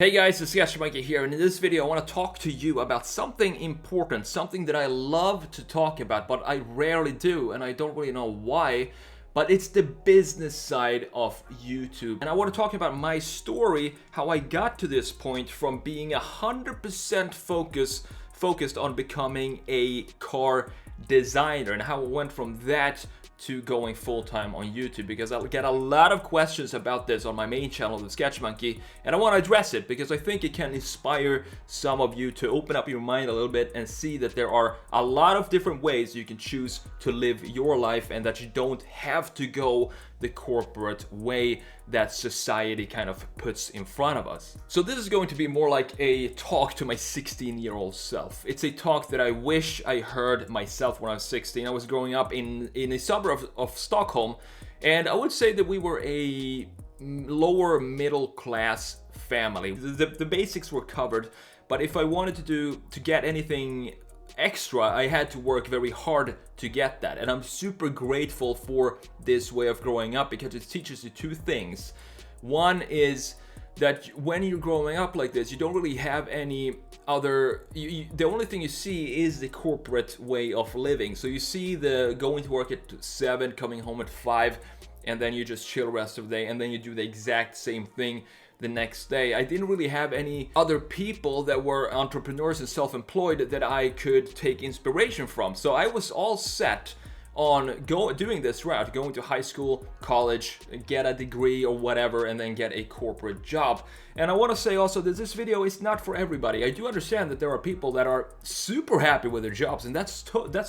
Hey guys, it's Mikey here, and in this video I want to talk to you about something important, something that I love to talk about, but I rarely do, and I don't really know why, but it's the business side of YouTube. And I want to talk about my story, how I got to this point from being 100% focused on becoming a car designer, and how it went from that to going full-time on YouTube, because I'll get a lot of questions about this on my main channel, the Sketch Monkey, and I want to address it because I think it can inspire some of you to open up your mind a little bit and see that there are a lot of different ways you can choose to live your life, and that you don't have to go the corporate way that society kind of puts in front of us. So this is going to be more like a talk to my 16-year-old self. It's a talk that I wish I heard myself when I was 16. I was growing up in a suburb of Stockholm, and I would say that we were a lower middle class family. The basics were covered, but if I wanted to get anything extra, I had to work very hard to get that. And I'm super grateful for this way of growing up, because it teaches you two things. One is that when you're growing up like this, you don't really have any other, the only thing you see is the corporate way of living. So you see the going to work at 7, coming home at 5, and then you just chill the rest of the day, and then you do the exact same thing the next day. I didn't really have any other people that were entrepreneurs and self-employed that I could take inspiration from. So I was all set on doing this route, going to high school, college, get a degree or whatever, and then get a corporate job. And I want to say also that this video is not for everybody. I do understand that there are people that are super happy with their jobs, and that's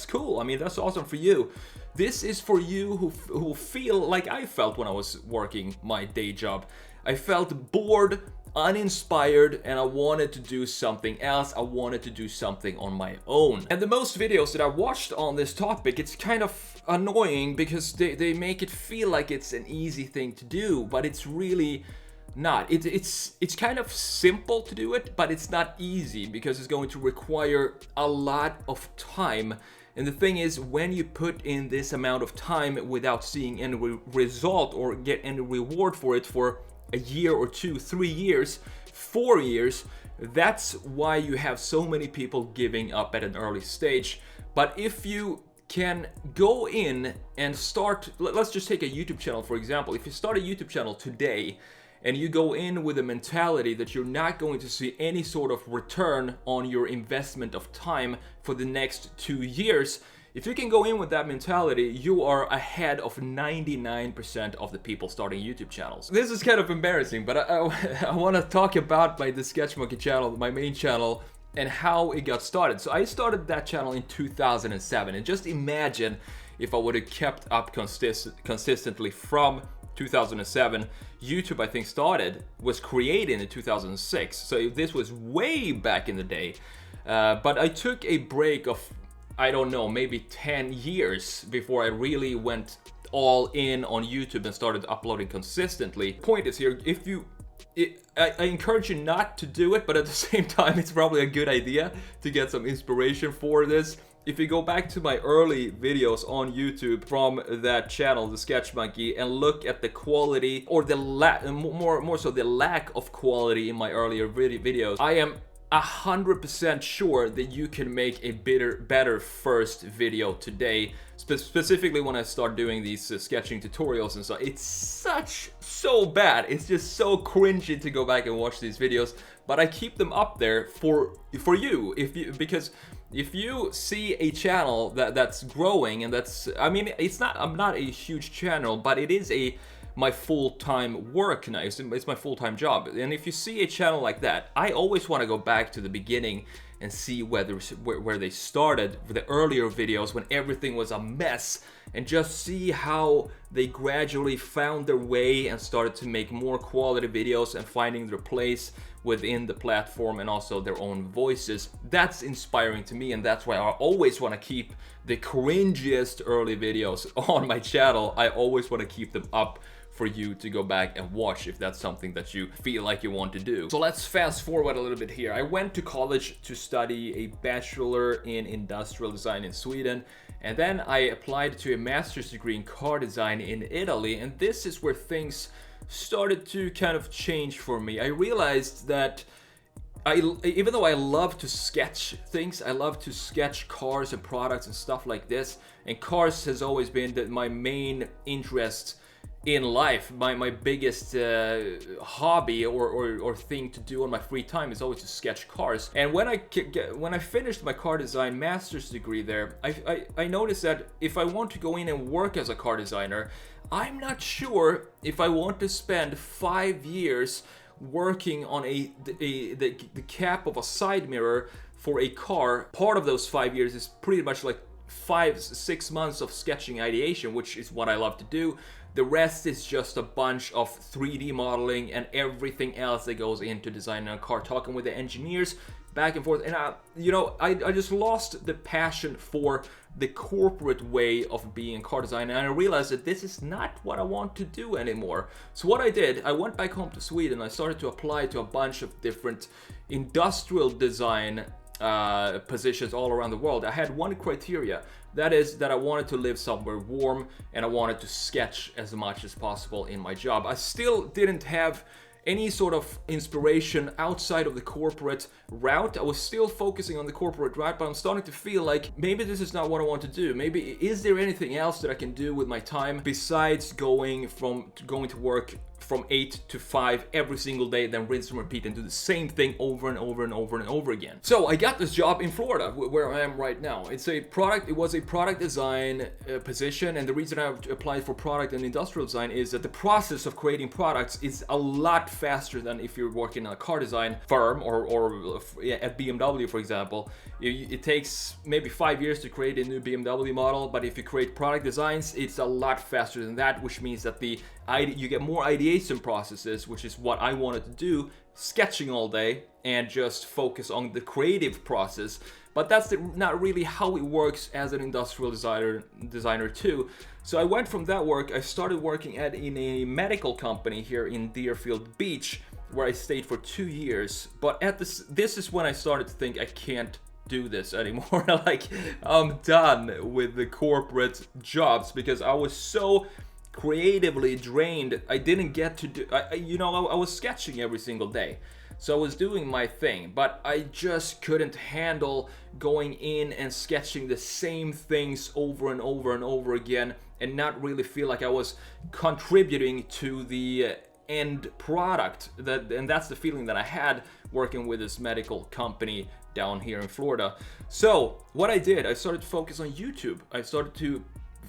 cool. I mean, that's awesome for you. This is for you who feel like I felt when I was working my day job. I felt bored, uninspired, and I wanted to do something else. I wanted to do something on my own. And the most videos that I watched on this topic, it's kind of annoying because they make it feel like it's an easy thing to do, but it's really not. It's kind of simple to do it, but it's not easy because it's going to require a lot of time. And the thing is, when you put in this amount of time without seeing any result or get any reward for it for a year or 2, 3 years, 4 years, that's why you have so many people giving up at an early stage. But if you can go in and start, let's just take a YouTube channel for example. If you start a YouTube channel today and you go in with a mentality that you're not going to see any sort of return on your investment of time for the next 2 years, if you can go in with that mentality, you are ahead of 99% of the people starting YouTube channels. This is kind of embarrassing, but I want to talk about the Sketch Monkey channel, my main channel, and how it got started. So I started that channel in 2007, and just imagine if I would have kept up consistently from 2007. YouTube, I think, was created in 2006, so this was way back in the day. But I took a break of, I don't know, maybe 10 years before I really went all in on YouTube and started uploading consistently. Point is here, I encourage you not to do it, but at the same time, it's probably a good idea to get some inspiration for this. If you go back to my early videos on YouTube from that channel, the Sketch Monkey, and look at the quality, or the more so the lack of quality in my earlier videos, I am 100% sure that you can make a better first video today. Specifically when I start doing these sketching tutorials and stuff, it's so bad. It's just so cringy to go back and watch these videos, but I keep them up there for you, because if you see a channel that's growing, and I mean, I'm not a huge channel, but it is my full-time work now. It's my full-time job. And if you see a channel like that, I always want to go back to the beginning and see where they started with the earlier videos when everything was a mess, and just see how they gradually found their way and started to make more quality videos and finding their place within the platform and also their own voices. That's inspiring to me, and that's why I always want to keep the cringiest early videos on my channel. I always want to keep them up for you to go back and watch if that's something that you feel like you want to do. So let's fast forward a little bit here. I went to college to study a bachelor in industrial design in Sweden, and then I applied to a master's degree in car design in Italy, and this is where things started to kind of change for me. I realized that even though I love to sketch things, I love to sketch cars and products and stuff like this, and cars has always been my main interest in life. My biggest hobby or thing to do on my free time is always to sketch cars. And when I finished my car design master's degree there, I noticed that if I want to go in and work as a car designer, I'm not sure if I want to spend 5 years working on the cap of a side mirror for a car. Part of those 5 years is pretty much like 5-6 months of sketching ideation, which is what I love to do. The rest is just a bunch of 3D modeling and everything else that goes into designing a car, talking with the engineers back and forth. And I just lost the passion for the corporate way of being a car designer, and I realized that this is not what I want to do anymore. So what I did, I went back home to Sweden. I started to apply to a bunch of different industrial design positions all around the world. I had one criteria, that is that I wanted to live somewhere warm and I wanted to sketch as much as possible in my job. I still didn't have any sort of inspiration outside of the corporate route. I was still focusing on the corporate route, but I'm starting to feel like maybe this is not what I want to do. Maybe is there anything else that I can do with my time besides going to work from 8 to 5 every single day, then rinse and repeat and do the same thing over and over and over and over again. So I got this job in Florida where I am right now. It was a product design position, and the reason I applied for product and industrial design is that the process of creating products is a lot faster than if you're working in a car design firm or at BMW, for example. It takes maybe 5 years to create a new BMW model, but if you create product designs, it's a lot faster than that, which means that you get more ideation processes, which is what I wanted to do, sketching all day and just focus on the creative process. But that's not really how it works as an industrial designer too. So I went from that work, I started working in a medical company here in Deerfield Beach, where I stayed for 2 years. But this is when I started to think I can't do this anymore. Like, I'm done with the corporate jobs because I was so creatively drained. I didn't get to do, I was sketching every single day. So I was doing my thing, but I just couldn't handle going in and sketching the same things over and over and over again and not really feel like I was contributing to the end product. And that's the feeling that I had working with this medical company down here in Florida. So what I did, I started to focus on YouTube. I started to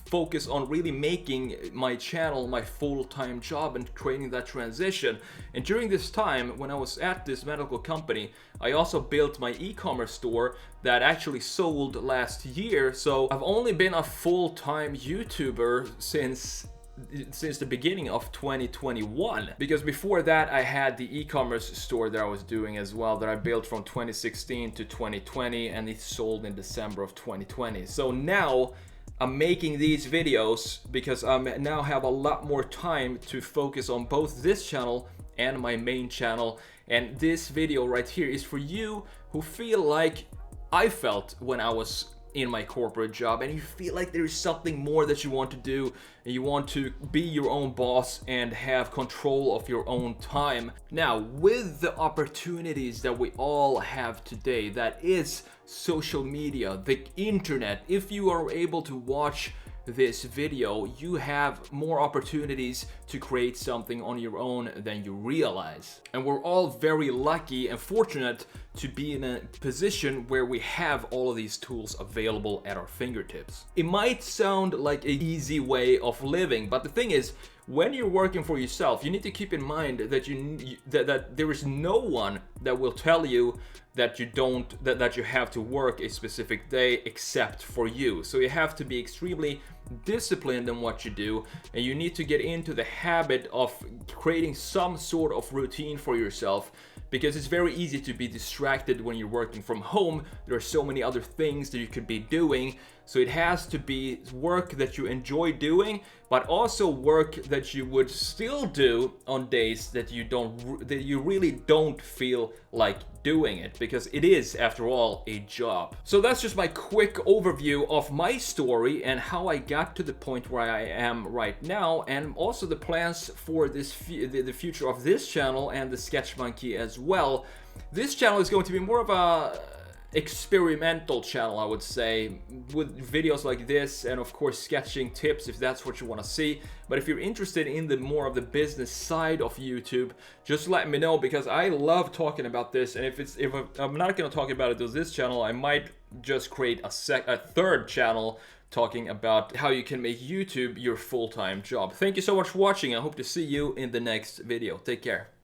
focus on really making my channel my full-time job and creating that transition. And during this time, when I was at this medical company, I also built my e-commerce store that actually sold last year. So I've only been a full-time YouTuber since the beginning of 2021, because before that I had the e-commerce store that I was doing as well, that I built from 2016 to 2020, and it sold in December of 2020. So now I'm making these videos because I now have a lot more time to focus on both this channel and my main channel. And this video right here is for you who feel like I felt when I was in my corporate job, and you feel like there is something more that you want to do, and you want to be your own boss and have control of your own time. Now, with the opportunities that we all have today, that is social media, the internet, if you are able to watch this video, you have more opportunities to create something on your own than you realize. And we're all very lucky and fortunate to be in a position where we have all of these tools available at our fingertips. It might sound like an easy way of living, but the thing is, when you're working for yourself, you need to keep in mind that that there is no one that will tell you that you have to work a specific day except for you. So you have to be extremely disciplined in what you do, and you need to get into the habit of creating some sort of routine for yourself, because it's very easy to be distracted when you're working from home. There are so many other things that you could be doing. So it has to be work that you enjoy doing, but also work that you would still do on days that you really don't feel like doing it, because it is, after all, a job. So that's just my quick overview of my story and how I got to the point where I am right now, and also the plans for this the future of this channel and the Sketch Monkey as well. This channel is going to be more of a experimental channel, I would say, with videos like this and of course sketching tips if that's what you want to see. But if you're interested in the more of the business side of YouTube, just let me know, because I love talking about this. And if I'm not going to talk about it on this channel, I might just create a third channel talking about how you can make YouTube your full-time job. Thank you so much for watching. I hope to see you in the next video. Take care.